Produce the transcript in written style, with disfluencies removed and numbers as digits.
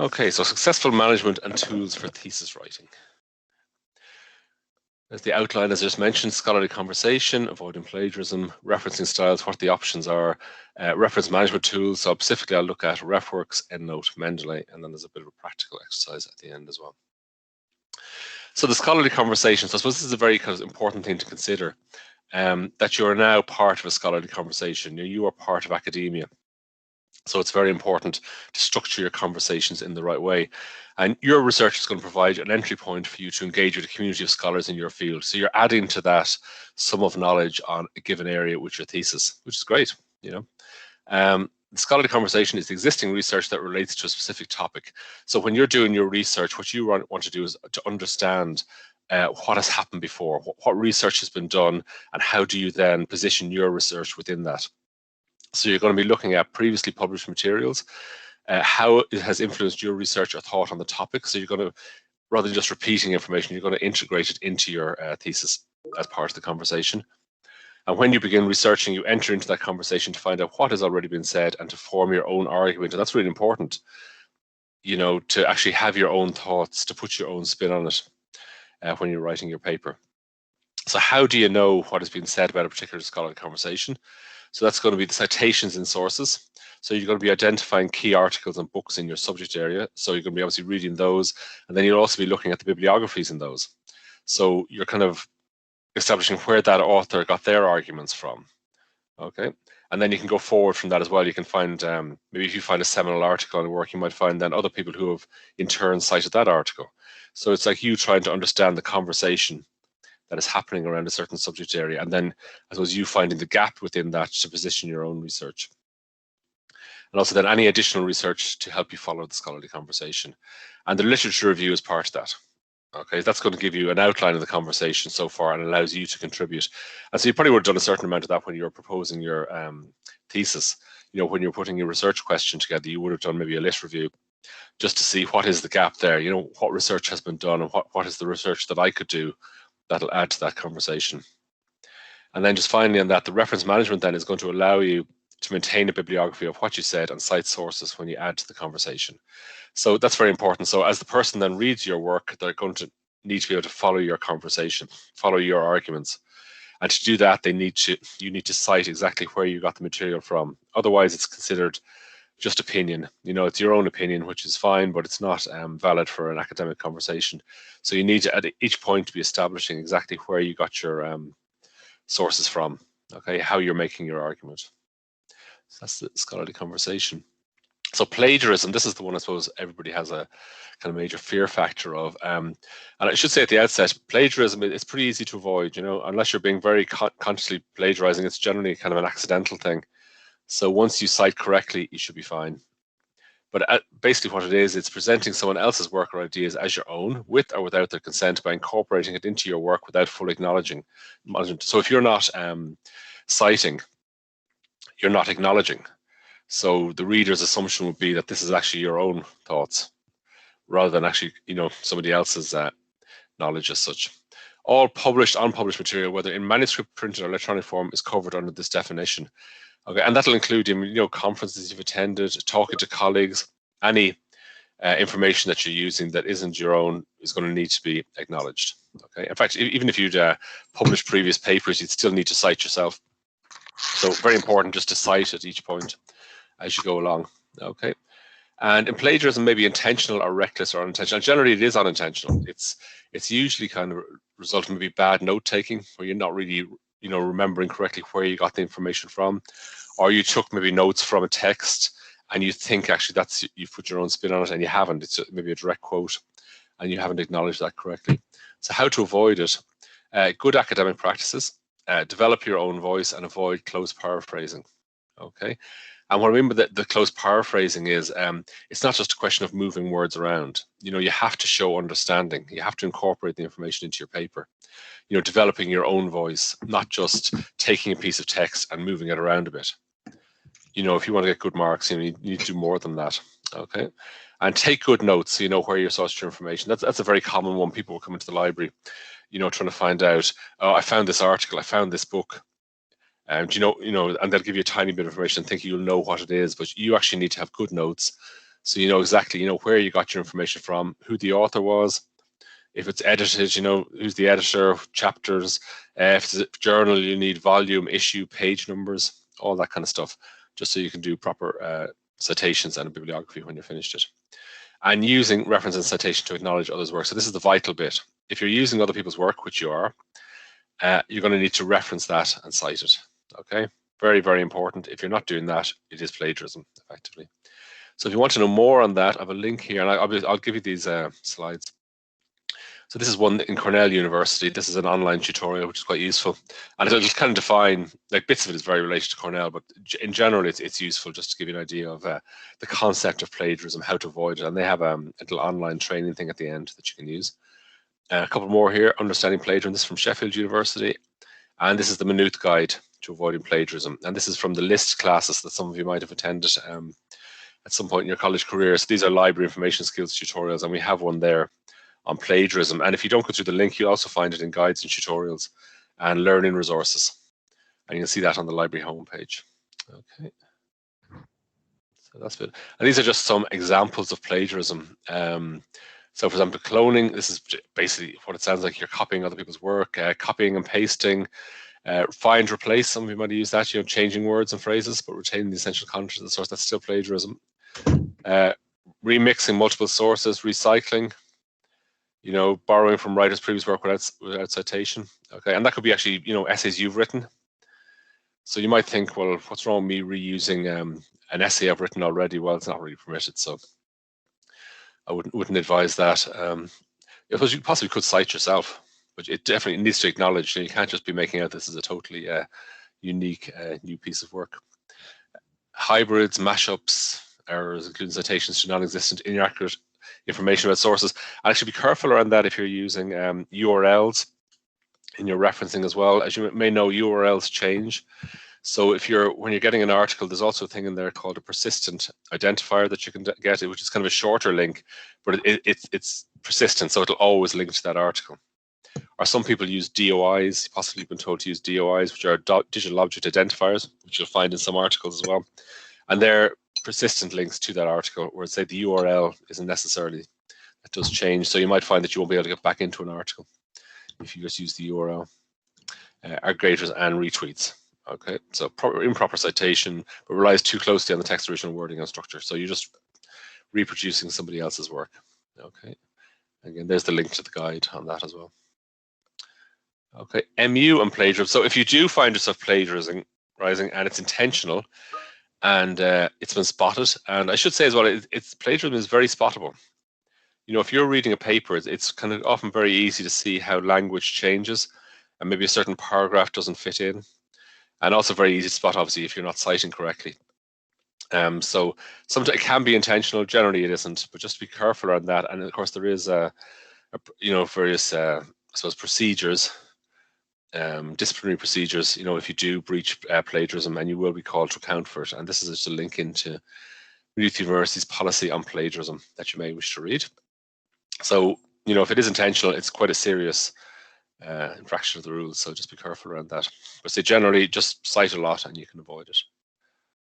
Okay, so successful management and tools for thesis writing. As the outline, as I just mentioned, scholarly conversation, avoiding plagiarism, referencing styles, what the options are, reference management tools. So specifically, I'll look at RefWorks, EndNote, Mendeley, and then there's a bit of a practical exercise at the end as well. So the scholarly conversation, so I suppose this is a very kind of important thing to consider, that you are now part of a scholarly conversation. You are part of academia. So it's very important to structure your conversations in the right way. And your research is going to provide an entry point for you to engage with a community of scholars in your field. So you're adding to that sum of knowledge on a given area with your thesis, which is great. The scholarly conversation is the existing research that relates to a specific topic. So when you're doing your research, what you want to do is to understand what has happened before, what research has been done, and how do you then position your research within that. So you're going to be looking at previously published materials, how it has influenced your research or thought on the topic. So you're going to, rather than just repeating information, you're going to integrate it into your thesis as part of the conversation. And when you begin researching, you enter into that conversation to find out what has already been said and to form your own argument. And that's really important, to actually have your own thoughts, to put your own spin on it when you're writing your paper. So how do you know what has been said about a particular scholarly conversation? So that's going to be the citations and sources. So you're going to be identifying key articles and books in your subject area. So you're going to be obviously reading those, and then you'll also be looking at the bibliographies in those. So you're kind of establishing where that author got their arguments from. Okay, and then you can go forward from that as well. You can find, maybe if you find a seminal article on a work, you might find then other people who have in turn cited that article. So it's like you trying to understand the conversation that is happening around a certain subject area, and then I suppose you finding the gap within that to position your own research. And also then any additional research to help you follow the scholarly conversation. And the literature review is part of that. Okay, that's going to give you an outline of the conversation so far and allows you to contribute. And so you probably would have done a certain amount of that when you were proposing your thesis. When you're putting your research question together, you would have done maybe a lit review just to see what is the gap there, what research has been done and what is the research that I could do that'll add to that conversation. And then just finally on that, the reference management then is going to allow you to maintain a bibliography of what you said and cite sources when you add to the conversation. So that's very important. So as the person then reads your work, they're going to need to be able to follow your conversation, follow your arguments. And to do that, you need to cite exactly where you got the material from. Otherwise, it's considered just opinion. It's your own opinion, which is fine, but it's not valid for an academic conversation. So you need to, at each point, to be establishing exactly where you got your sources from, okay, how you're making your argument. So that's the scholarly conversation. So plagiarism, this is the one I suppose everybody has a kind of major fear factor of. And I should say at the outset, plagiarism, it's pretty easy to avoid, unless you're being very consciously plagiarizing, it's generally kind of an accidental thing. So once you cite correctly, you should be fine. But basically what it is, it's presenting someone else's work or ideas as your own, with or without their consent, by incorporating it into your work without full acknowledgement. So if you're not citing, you're not acknowledging. So the reader's assumption would be that this is actually your own thoughts, rather than actually, somebody else's knowledge as such. All published, unpublished material, whether in manuscript, printed, or electronic form, is covered under this definition. Okay, and that'll include, conferences you've attended, talking to colleagues, any information that you're using that isn't your own is going to need to be acknowledged. Okay, in fact, even if you'd published previous papers, you'd still need to cite yourself. So very important just to cite at each point as you go along. Okay, and in plagiarism, maybe intentional or reckless or unintentional. Generally, it is unintentional. It's usually kind of resulting maybe bad note taking, where you're not really remembering correctly where you got the information from, or you took maybe notes from a text and you think actually you've put your own spin on it and you haven't. It's maybe a direct quote and you haven't acknowledged that correctly. So how to avoid it? Good academic practices, develop your own voice and avoid close paraphrasing. Okay, and what I mean by the close paraphrasing is it's not just a question of moving words around. You have to show understanding. You have to incorporate the information into your paper. Developing your own voice, not just taking a piece of text and moving it around a bit. If you want to get good marks, you need to do more than that. Okay, and take good notes so you know where you sourced your information. That's a very common one. People will come into the library, trying to find out, oh, I found this article, I found this book. And and they'll give you a tiny bit of information thinking you'll know what it is, but you actually need to have good notes So you know exactly, you know, where you got your information from, who the author was. If it's edited, you know, who's the editor, chapters. If it's a journal, you need volume, issue, page numbers, all that kind of stuff, just so you can do proper citations and a bibliography when you're finished it. And using reference and citation to acknowledge others' work. So this is the vital bit. If you're using other people's work, which you are, you're going to need to reference that and cite it. Okay, very, very important. If you're not doing that, it is plagiarism, effectively. So if you want to know more on that, I have a link here, and I'll give you these slides. So this is one in Cornell University. This is an online tutorial, which is quite useful. And it'll just kind of define, like bits of it is very related to Cornell, but in general, it's useful just to give you an idea of the concept of plagiarism, how to avoid it. And they have a little online training thing at the end that you can use. A couple more here, Understanding Plagiarism. This is from Sheffield University. And this is the Minute Guide to Avoiding Plagiarism. And this is from the LIST classes that some of you might have attended at some point in your college career. So these are library information skills tutorials, and we have one there on plagiarism. And if you don't go through the link, you'll also find it in guides and tutorials and learning resources. And you can see that on the library homepage. Okay. So that's it. And these are just some examples of plagiarism. So for example, cloning, this is basically what it sounds like. You're copying other people's work, copying and pasting, find, replace. Some of you might use that, you know, changing words and phrases, but retaining the essential content of the source. That's still plagiarism. Remixing multiple sources, recycling, you know, borrowing from writers' previous work without citation. Okay, and that could be actually, you know, essays you've written. So you might think, well, what's wrong with me reusing an essay I've written already? Well, it's not really permitted, so I wouldn't advise that. I suppose you possibly could cite yourself, but it definitely needs to acknowledge. You can't just be making out this is a totally unique new piece of work. Hybrids, mashups, errors, including citations to non-existent, inaccurate information about sources. And actually be careful around that if you're using URLs in your referencing as well. As you may know, URLs change. So when you're getting an article, there's also a thing in there called a persistent identifier that you can get, which is kind of a shorter link, but it's persistent, so it'll always link to that article. Or some people use DOIs, possibly you've been told to use DOIs, which are digital object identifiers, which you'll find in some articles as well. And they're persistent links to that article, where say the URL isn't necessarily, it does change. So you might find that you won't be able to get back into an article if you just use the URL. Aggregators and retweets. Okay, so improper citation, but relies too closely on the text original wording and structure. So you're just reproducing somebody else's work. Okay, again, there's the link to the guide on that as well. Okay, MU and plagiarism. So if you do find yourself plagiarizing and it's intentional and it's been spotted, and I should say as well, plagiarism is very spottable. You know, if you're reading a paper, it's kind of often very easy to see how language changes and maybe a certain paragraph doesn't fit in. And also very easy to spot, obviously, if you're not citing correctly. So sometimes it can be intentional. Generally, it isn't. But just be careful around that. And of course, there is you know, various I suppose procedures, disciplinary procedures. You know, if you do breach plagiarism, and you will be called to account for it. And this is just a link into Maynooth University's policy on plagiarism that you may wish to read. So you know, if it is intentional, it's quite a serious infraction of the rules, so just be careful around that. But say generally, just cite a lot and you can avoid it.